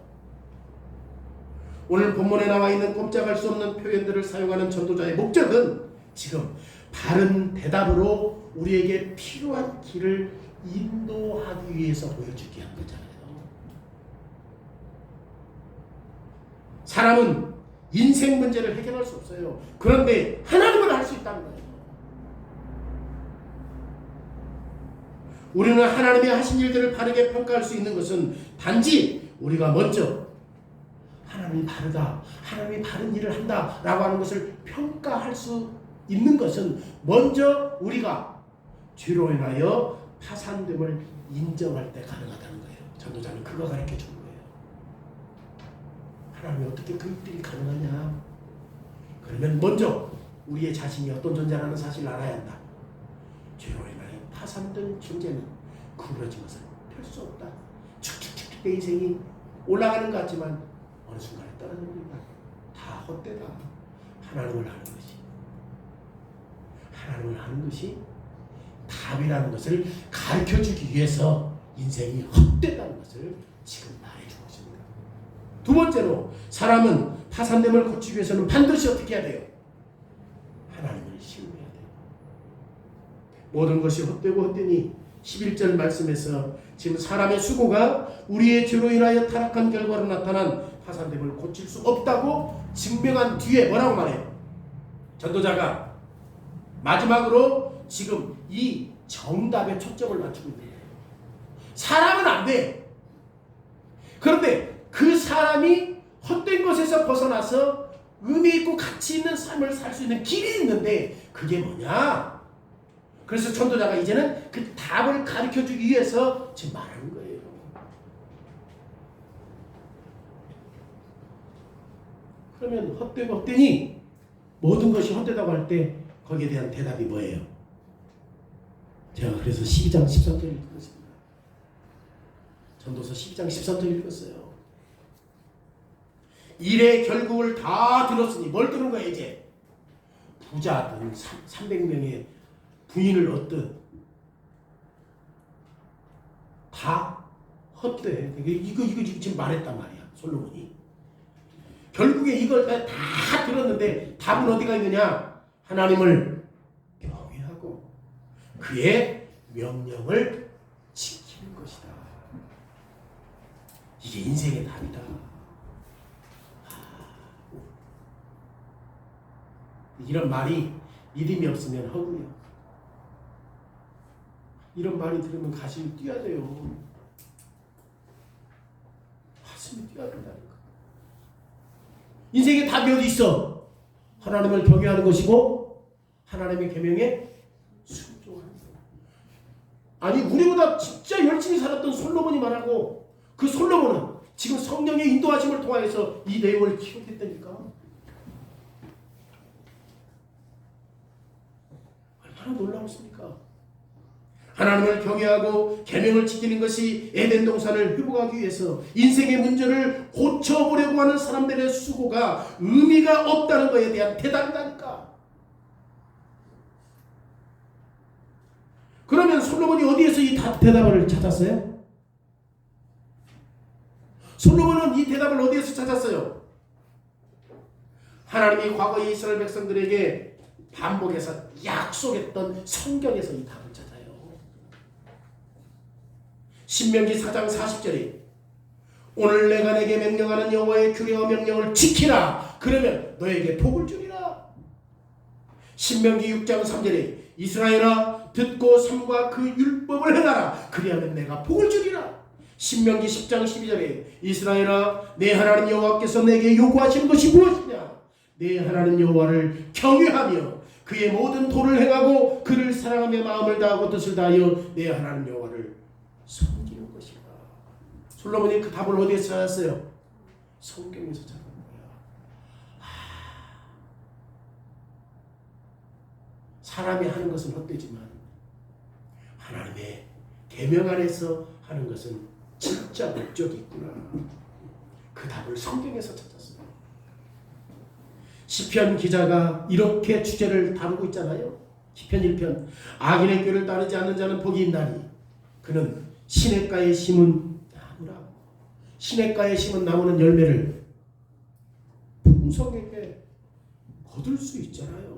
오늘 본문에 나와 있는 꼼짝할 수 없는 표현들을 사용하는 전도자의 목적은 지금 바른 대답으로 우리에게 필요한 길을 인도하기 위해서 보여주게 한 거잖아요. 사람은 인생 문제를 해결할 수 없어요. 그런데 하나님은 할 수 있다는 거예요. 우리는 하나님의 하신 일들을 바르게 평가할 수 있는 것은 단지 우리가 먼저 하나님이 바르다, 하나님이 바른 일을 한다 라고 하는 것을 평가할 수 있는 것은 먼저 우리가 죄로 인하여 파산됨을 인정할 때 가능하다는 거예요. 전도자는 그거 가르쳐 준 거예요. 하나님이 어떻게 그 일들이 가능하냐? 그러면 먼저 우리의 자신이 어떤 존재라는 사실을 알아야 한다. 죄로 인하여 파산된 존재는 구부러진 것을 펼 수 없다. 축축축축 내 인생이 올라가는 것 같지만 어느 순간에 떨어집니다. 다 헛되다. 하나님을 아는 것이 답이라는 것을 가르쳐주기 위해서 인생이 헛되다는 것을 지금 말해주고 있습니다. 두 번째로 사람은 파산됨을 고치기 위해서는 반드시 어떻게 해야 돼요? 하나님을 신뢰해야 돼요. 모든 것이 헛되고 헛되니 11절 말씀에서 지금 사람의 수고가 우리의 죄로 인하여 타락한 결과로 나타난 파산됨을 고칠 수 없다고 증명한 뒤에 뭐라고 말해요? 전도자가 마지막으로 지금 이 정답에 초점을 맞추고 있는 거예요. 사람은 안 돼. 그런데 그 사람이 헛된 것에서 벗어나서 의미 있고 가치 있는 삶을 살 수 있는 길이 있는데 그게 뭐냐? 그래서 전도자가 이제는 그 답을 가르쳐주기 위해서 지금 말하는 거예요. 그러면 헛되고 헛되니 모든 것이 헛되다고 할 때 거기에 대한 대답이 뭐예요? 제가 그래서 12장 13절 읽었습니다. 전도서 12장 13절 읽었어요. 일의 결국을 다 들었으니 뭘 들은 거야 이제? 부자든 300명의 부인을 얻든 다 헛돼. 이거 지금 말했단 말이야 솔로몬이. 결국에 이걸 다 들었는데 답은 어디가 있느냐? 하나님을 경외하고 그의 명령을 지키는 것이다. 이게 인생의 답이다. 이런 말이 믿음이 없으면 허구요. 이런 말이 들으면 가슴이 뛰어야 돼요. 가슴이 뛰어야 된다니까. 인생의 답이 어디 있어? 하나님을 경외하는 것이고 하나님의 계명에 순종하는 것. 아니 우리보다 진짜 열심히 살았던 솔로몬이 말하고 그 솔로몬은 지금 성령의 인도하심을 통하여서 이 내용을 기록했다니까. 얼마나 놀라웠습니까? 하나님을 경외하고 계명을 지키는 것이 에덴 동산을 회복하기 위해서 인생의 문제를 고쳐보려고 하는 사람들의 수고가 의미가 없다는 것에 대한 대답이다니까. 그러면 솔로몬이 어디에서 이 대답을 찾았어요? 솔로몬은 이 대답을 어디에서 찾았어요? 하나님이 과거에 이스라엘 백성들에게 반복해서 약속했던 성경에서 이 답을 찾아요. 신명기 4장 40절에 오늘 내가 내게 명령하는 여호와의 규례와 명령을 지키라. 그러면 너에게 복을 주리라. 신명기 6장 3절에 이스라엘아 듣고 삼가 그 율법을 행하라. 그리하면 내가 복을 주리라. 신명기 10장 12절에 이스라엘아 내 하나님 여호와께서 내게 요구하시는 것이 무엇이냐. 내 하나님 여호와를 경외하며 그의 모든 도를 행하고 그를 사랑하며 마음을 다하고 뜻을 다하여 내 하나님 여호와를 섬기는 것이다. 솔로몬이 그 답을 어디에서 찾았어요? 성경에서 찾은 거야. 사람이 하는 것은 헛되지만 하나님의 계명 안에서 하는 것은 진짜 목적이 있구나. 그 답을 성경에서 찾았어요. 시편 기자가 이렇게 주제를 다루고 있잖아요. 시편 1편 악인의 꾀를 따르지 않는 자는 복이 있나니 그는 시냇가에 심은 나무라. 시냇가에 심은 나무는 열매를 풍성하게 거둘 수 있잖아요.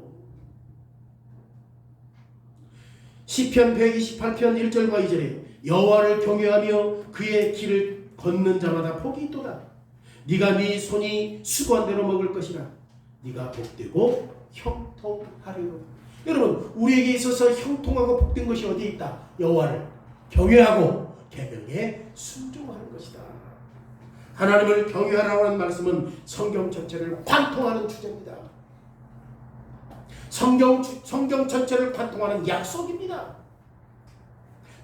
시편 128편 1절과 2절에 여호와를 경외하며 그의 길을 걷는 자마다 복이 있도다. 네가 네 손이 수고한 대로 먹을 것이라. 네가 복되고 형통하리로다. 여러분 우리에게 있어서 형통하고 복된 것이 어디에 있다? 여호와를 경외하고 계명에 순종하는 것이다. 하나님을 경외하라고 하는 말씀은 성경 전체를 관통하는 주제입니다. 성경 전체를 관통하는 약속입니다.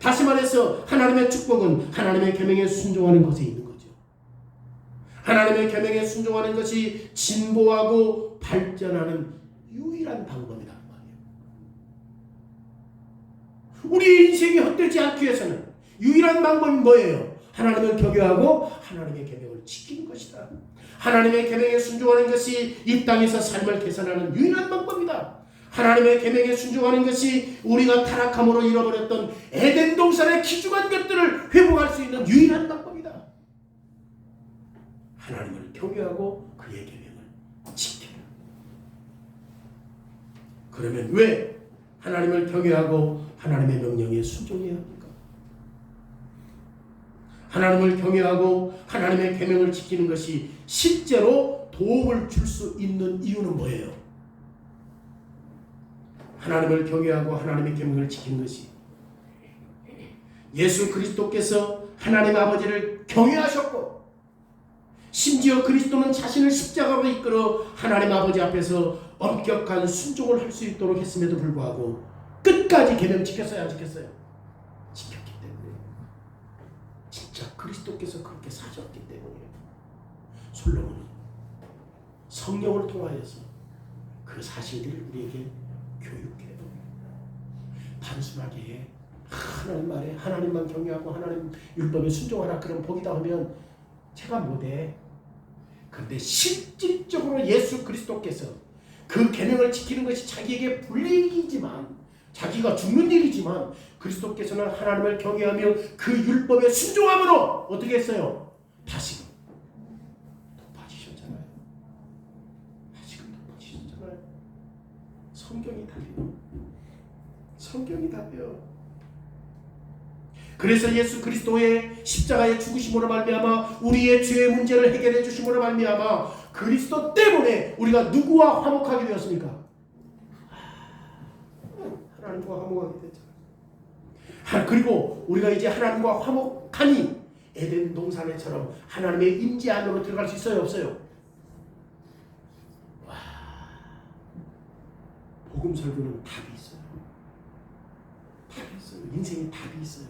다시 말해서 하나님의 축복은 하나님의 계명에 순종하는 것에 있는 거죠. 하나님의 계명에 순종하는 것이 진보하고 발전하는 유일한 방법이란 말이에요. 우리의 인생이 헛되지 않기 위해서는 유일한 방법이 뭐예요? 하나님을 경외하고 하나님의 계명을 지키는 것이다. 하나님의 계명에 순종하는 것이 이 땅에서 삶을 개선하는 유일한 방법이다. 하나님의 계명에 순종하는 것이 우리가 타락함으로 잃어버렸던 에덴 동산의 귀중한 것들을 회복할 수 있는 유일한 방법이다. 하나님을 경외하고 그의 계명을 지켜라. 그러면 왜 하나님을 경외하고 하나님의 명령에 순종해야 합니까? 하나님을 경외하고 하나님의 계명을 지키는 것이 실제로 도움을 줄 수 있는 이유는 뭐예요? 하나님을 경외하고 하나님의 계명을 지키는 것이 예수 그리스도께서 하나님 아버지를 경외하셨고 심지어 그리스도는 자신을 십자가로 이끌어 하나님 아버지 앞에서 엄격한 순종을 할 수 있도록 했음에도 불구하고 끝까지 계명 지켰어요? 안 지켰어요? 지켰기 때문에. 진짜 그리스도께서 그렇게 사셨기 때문에 솔로몬은 성령을 통하여서 그 사실들을 우리에게 교육해요. 단순하게 하나님 말에 하나님만 경외하고 하나님 율법에 순종하라 그럼 복이다 하면 제가 못해. 그런데 실질적으로 예수 그리스도께서 그 계명을 지키는 것이 자기에게 불리이지만 자기가 죽는 일이지만 그리스도께서는 하나님을 경외하며 그 율법에 순종함으로 어떻게 했어요? 다시금 높아지셨잖아요. 다시금 높아지셨잖아요. 답이에요. 성경이 답이에요. 그래서 예수 그리스도의 십자가의 죽으심으로 말미암아 우리의 죄의 문제를 해결해 주심으로 말미암아 그리스도 때문에 우리가 누구와 화목하게 되었습니까? 하나님과 화목하게 됐잖아요. 그리고 우리가 이제 하나님과 화목하니 에덴 동산에처럼 하나님의 임재 안으로 들어갈 수 있어요, 없어요? 와, 복음 설교는 답이 있어요. 답이 있어요. 인생에 답이 있어요.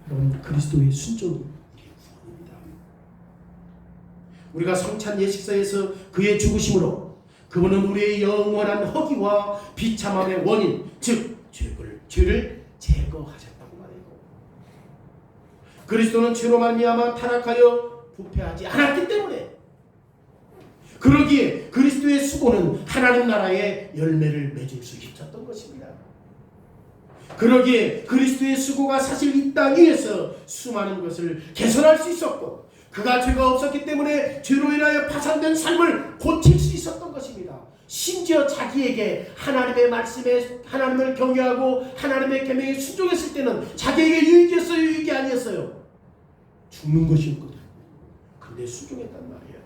여러분, 그리스도의 순종이 우리의 구원입니다. 우리가 성찬 예식서에서 그의 죽으심으로 그분은 우리의 영원한 허기와 비참함의 원인, 즉 죄를 제거하셨다고 말해요. 그리스도는 죄로 말미암아 타락하여 부패하지 않았기 때문에, 그러기에 그리스도의 수고는 하나님 나라의 열매를 맺을 수 있었던 것입니다. 그러기에 그리스도의 수고가 사실 이 땅 위에서 수많은 것을 개선할 수 있었고, 그가 죄가 없었기 때문에 죄로 인하여 파산된 삶을 고칠 수 있었던 것입니다. 심지어 자기에게 하나님의 말씀에 하나님을 경외하고 하나님의 계명에 순종했을 때는 자기에게 유익이었어요, 유익이 아니었어요? 죽는 것이었거든. 근데 순종했단 말이에요.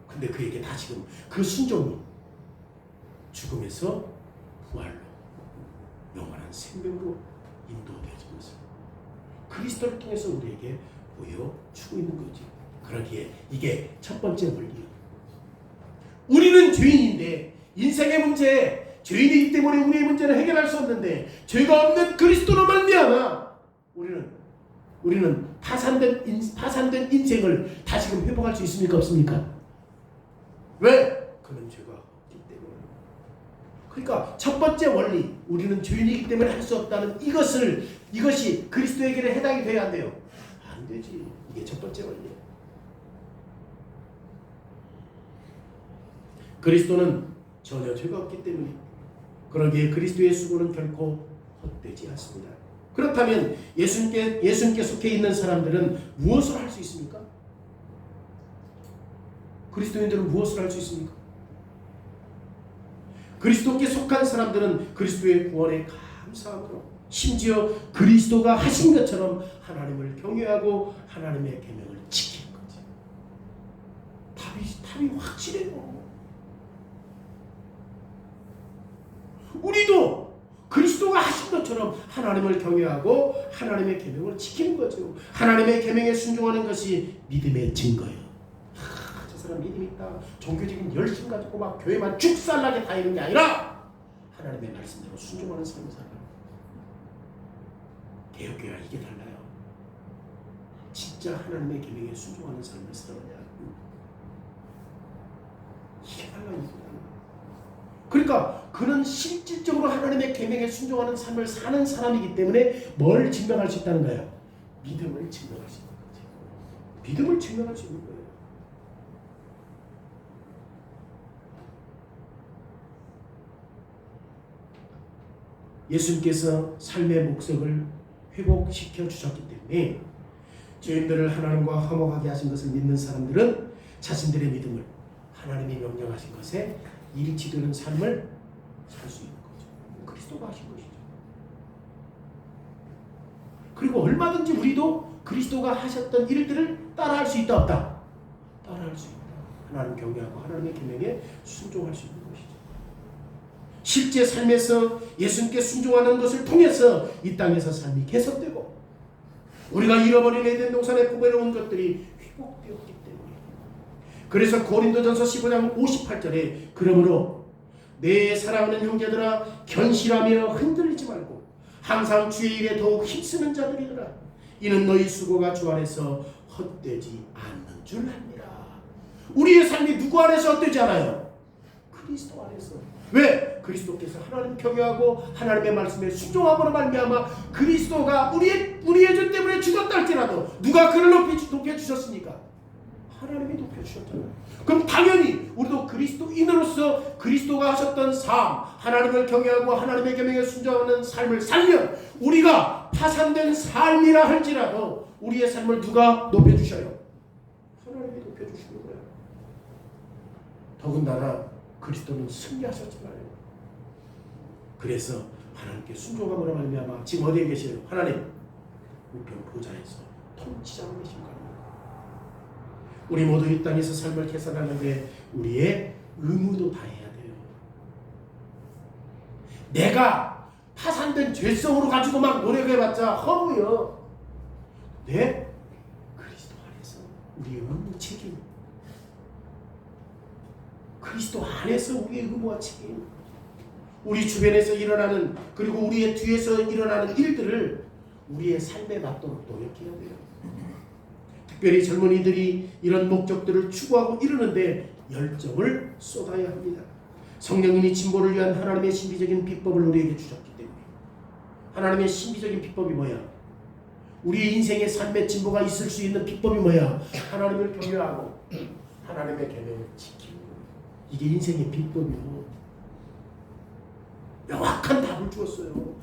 근데 그에게 다시금 그 순종이 죽음에서 부활로 영원한 생명으로 인도되어진 것을 그리스도를 통해서 우리에게 보여주고 있는 거지. 그러기에 이게 첫 번째 원리예요. 우리는 죄인인데, 인생의 문제, 죄인이기 때문에 우리의 문제를 해결할 수 없는데, 죄가 없는 그리스도로 말미암아 우리는 파산된 인생을 다시금 회복할 수 있습니까, 없습니까? 왜? 그는 죄가 없기 때문에. 그러니까 첫 번째 원리, 우리는 죄인이기 때문에 할 수 없다는 이것이 그리스도에게는 해당이 돼야 안 돼요? 안 되지. 이게 첫 번째 원리예요. 그리스도는 전혀 죄가 없기 때문에, 그러기에 그리스도의 수고는 결코 헛되지 않습니다. 그렇다면 예수님께 속해 있는 사람들은 무엇을 할 수 있습니까? 그리스도인들은 무엇을 할 수 있습니까? 그리스도께 속한 사람들은 그리스도의 구원에 감사함으로, 심지어 그리스도가 하신 것처럼 하나님을 경외하고 하나님의 계명을 지키는 거지. 답이 확실해요. 우리도 그리스도가 하신 것처럼 하나님을 경외하고 하나님의 계명을 지키는 거죠. 하나님의 계명에 순종하는 것이 믿음의 증거예요. 저 사람 믿음 있다, 종교적인 열심 가지고 막 교회만 죽살나게 다니는 게 아니라 하나님의 말씀대로 순종하는 삶을 살아요. 개혁교회와 이게 달라요. 진짜 하나님의 계명에 순종하는 삶을 살아야 이게 달라요. 그러니까 그는 실질적으로 하나님의 계명에 순종하는 삶을 사는 사람이기 때문에 뭘 증명할 수 있다는 거예요? 믿음을 증명할 수 있는 거죠. 믿음을 증명할 수 있는 거예요. 예수님께서 삶의 목적을 회복시켜 주셨기 때문에 죄인들을 하나님과 화목하게 하신 것을 믿는 사람들은 자신들의 믿음을 하나님이 명령하신 것에 일치되는 삶을 살 수 있는 거죠. 그리스도가 하신 것이죠. 그리고 얼마든지 우리도 그리스도가 하셨던 일들을 따라할 수 있다, 없다? 따라할 수 있다. 하나님 경외하고 하나님의 계명에 순종할 수 있는 것이죠. 실제 삶에서 예수님께 순종하는 것을 통해서 이 땅에서 삶이 개선되고 우리가 잃어버린 에덴 동산의 보배로운 것들이 회복되었기 때문에, 그래서 고린도전서 15장 58절에 그러므로 내 사랑하는 형제들아 견실하며 흔들리지 말고 항상 주의 일에 더욱 힘쓰는 자들이더라. 이는 너희 수고가 주 안에서 헛되지 않는 줄 압니다. 우리의 삶이 누구 안에서 헛되지 않아요? 그리스도 안에서. 왜? 그리스도께서 하나님 경외하고 하나님의 말씀에 순종함으로 말미암아 그리스도가 우리의 죄 때문에 죽었다 할지라도 누가 그를 높여주셨습니까? 하나님이 높여주셨잖아요. 그럼 당연히 우리도 그리스도인으로서 그리스도가 하셨던 삶, 하나님을 경외하고 하나님의 계명에 순종하는 삶을 살면 우리가 파산된 삶이라 할지라도 우리의 삶을 누가 높여주셔요? 하나님이 높여주시는 거예요. 더군다나 그리스도는 승리하셨잖아요. 그래서 하나님께 순종함으로 말미암아 지금 어디에 계세요? 하나님 우편 보좌에서 통치자로 계신 겁니다. 우리 모두 이 땅에서 삶을 개선하는데 우리의 의무도 다해야 돼요. 내가 파산된 죄성으로 가지고 막 노력해봤자 허무요. 네? 그리스도 안에서 우리의 의무 책임, 그리스도 안에서 우리의 의무와 책임, 우리 주변에서 일어나는 그리고 우리의 뒤에서 일어나는 일들을 우리의 삶에 맞도록 노력해야 돼요. 특별히 젊은이들이 이런 목적들을 추구하고 이루는데 열정을 쏟아야 합니다. 성령님이 진보를 위한 하나님의 신비적인 비법을 우리에게 주셨기 때문에. 하나님의 신비적인 비법이 뭐야? 우리의 인생의 삶의 진보가 있을 수 있는 비법이 뭐야? 하나님을 경외하고 하나님의 계명을 지키고. 이게 인생의 비법이고 명확한 답을 주었어요.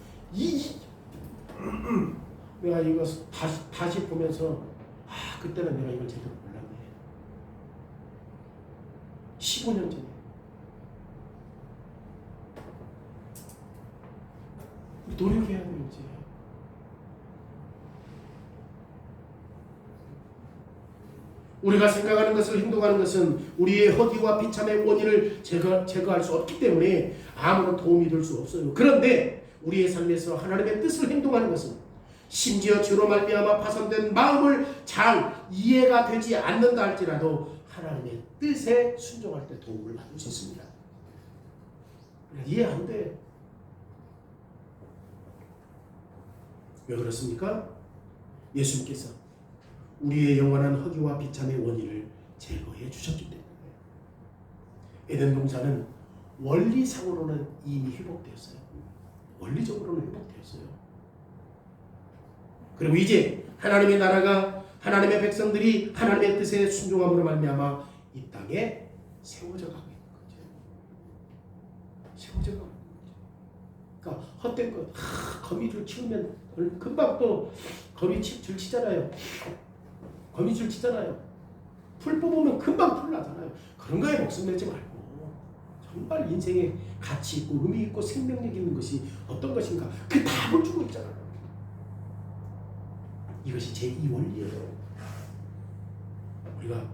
내가 이거 다시 보면서 그때는 내가 이걸 제대로 몰랐네. 15년 전에 노력해야 돼요. 이제 우리가 생각하는 것을 행동하는 것은 우리의 허기와 비참의 원인을 제거할 수 없기 때문에 아무런 도움이 될 수 없어요. 그런데 우리의 삶에서 하나님의 뜻을 행동하는 것은 심지어 죄로 말미암아 파손된 마음을 잘 이해가 되지 않는다 할지라도 하나님의 뜻에 순종할 때 도움을 받을 수 있습니다. 이해 안 돼. 왜 그렇습니까? 예수님께서 우리의 영원한 허기와 비참의 원인을 제거해 주셨기 때문에. 에덴 동산은 원리상으로는 이미 회복되었어요. 원리적으로는 회복되었어요. 그리고 이제 하나님의 나라가 하나님의 백성들이 하나님의 뜻에 순종함으로 말미암아 이 땅에 세워져 가고 있는 거죠. 세워져 가고 있는 거죠. 그러니까 헛된 것, 거미줄 치우면 금방 또 거미줄 치잖아요. 거미줄 치잖아요. 풀 뽑으면 금방 풀 나잖아요. 그런 거에 목숨 내지 말고 정말 인생에 가치 있고 의미 있고 생명력 있는 것이 어떤 것인가 그 답을 주고 있잖아요. 이것이 제2 원리예요. 우리가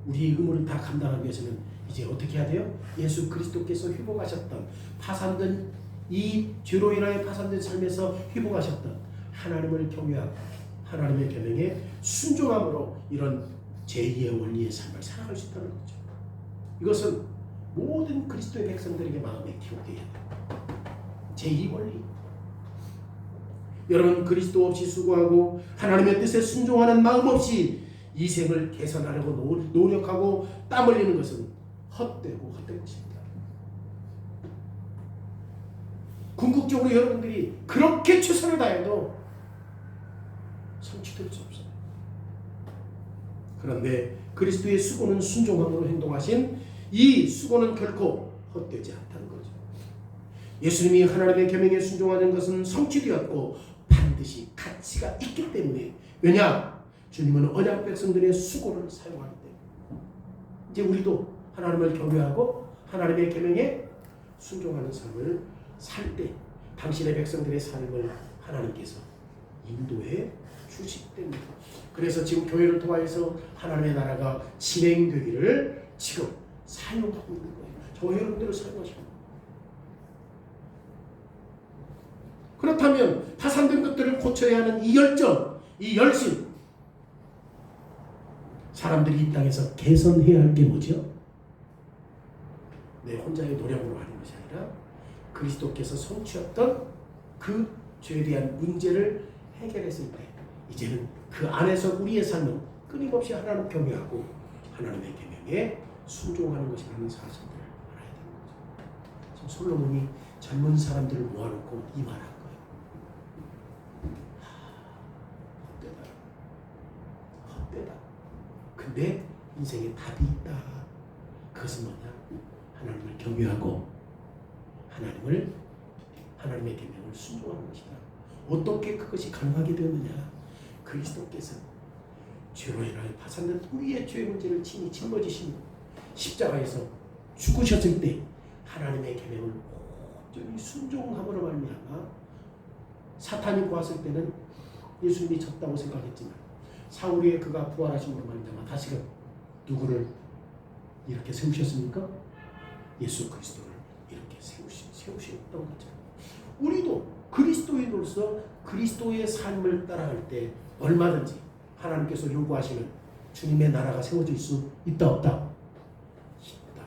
우리의 의무를 다 감당하기 위해서는 이제 어떻게 해야 돼요? 예수 그리스도께서 회복하셨던 파산된 이 죄로 인하여 파산된 삶에서 회복하셨던 하나님을 경외하고 하나님의 계명에 순종함으로 이런 제2의 원리의 삶을 살아갈 수 있다는 거죠. 이것은 모든 그리스도의 백성들에게 마음에 기록되어야 돼요. 제2 원리. 여러분 그리스도 없이 수고하고 하나님의 뜻에 순종하는 마음 없이 이 생을 개선하려고 노력하고 땀 흘리는 것은 헛되고 헛된 것입니다. 궁극적으로 여러분들이 그렇게 최선을 다해도 성취될 수 없어요. 그런데 그리스도의 수고는 순종함으로 행동하신 이 수고는 결코 헛되지 않다는 거죠. 예수님이 하나님의 계명에 순종하는 것은 성취되었고 반드시 가치가 있기 때문에. 왜냐? 주님은 언약 백성들의 수고를 사용하기 때문에. 이제 우리도 하나님을 경외하고 하나님의 계명에 순종하는 삶을 살 때 당신의 백성들의 삶을 하나님께서 인도해 주시기 때문에. 그래서 지금 교회를 통하여서 하나님의 나라가 진행되기를 지금 사용하고 있는 거예요. 저 여러분들을 사용하시고. 그렇다면 파산된 것들을 고쳐야 하는 이 열정, 이 열심, 사람들이 이 땅에서 개선해야 할 게 뭐죠? 내 혼자의 노력으로 하는 것이 아니라 그리스도께서 성취했던 그 죄에 대한 문제를 해결했을 때 이제는 그 안에서 우리의 삶은 끊임없이 하나님 경외하고 하나님의 계명에 순종하는 것이라는 사실을 알아야 되는 거죠. 지금 솔로몬이 젊은 사람들을 모아놓고 이 말한 거예요. 헛되다. 근데 인생에 답이 있다. 그것은 뭐냐? 하나님을 경외하고 하나님의 계명을 순종하는 것이다. 어떻게 그것이 가능하게 되었느냐? 그리스도께서 죄로 인하여 파산된 우리의 죄 문제를 친히 짊어지신 십자가에서 죽으셨을 때 하나님의 계명을 온전히 순종함으로 말미암아 사탄이 보았을 때는 예수님이 졌다고 생각했지만 사울의 그가 부활하심으로 말미암아 다시금 누구를 이렇게 세우셨습니까? 예수 그리스도를 이렇게 세우셨던 거죠. 우리도 그리스도인으로서 그리스도의 삶을 따라갈 때 얼마든지 하나님께서 요구하시는 주님의 나라가 세워질 수 있다 없다? 있다.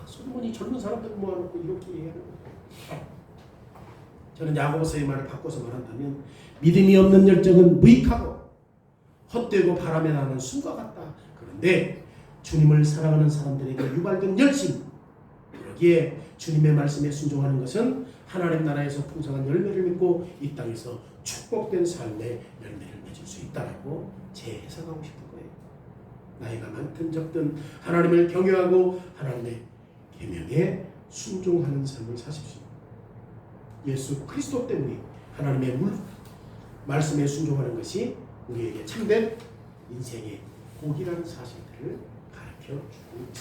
솔로몬이 젊은 사람들 모아놓고 이렇게 얘기하는 거예요. 저는 야고보서의 말을 바꿔서 말한다면 믿음이 없는 열정은 무익하고 헛되고 바람에 나는 숨과 같다. 그런데 주님을 사랑하는 사람들에게 유발된 열심, 여기에 주님의 말씀에 순종하는 것은 하나님 나라에서 풍성한 열매를 맺고 이 땅에서 축복된 삶의 열매를 맺을 수 있다라고 재해석하고 싶은 거예요. 나이가 많든 적든 하나님을 경외하고 하나님의 계명에 순종하는 삶을 사십시오. 예수 그리스도 때문에 하나님의 말씀에 순종하는 것이 우리에게 참된 인생의 복이라는 사실들을 가르쳐 주고 있습니다.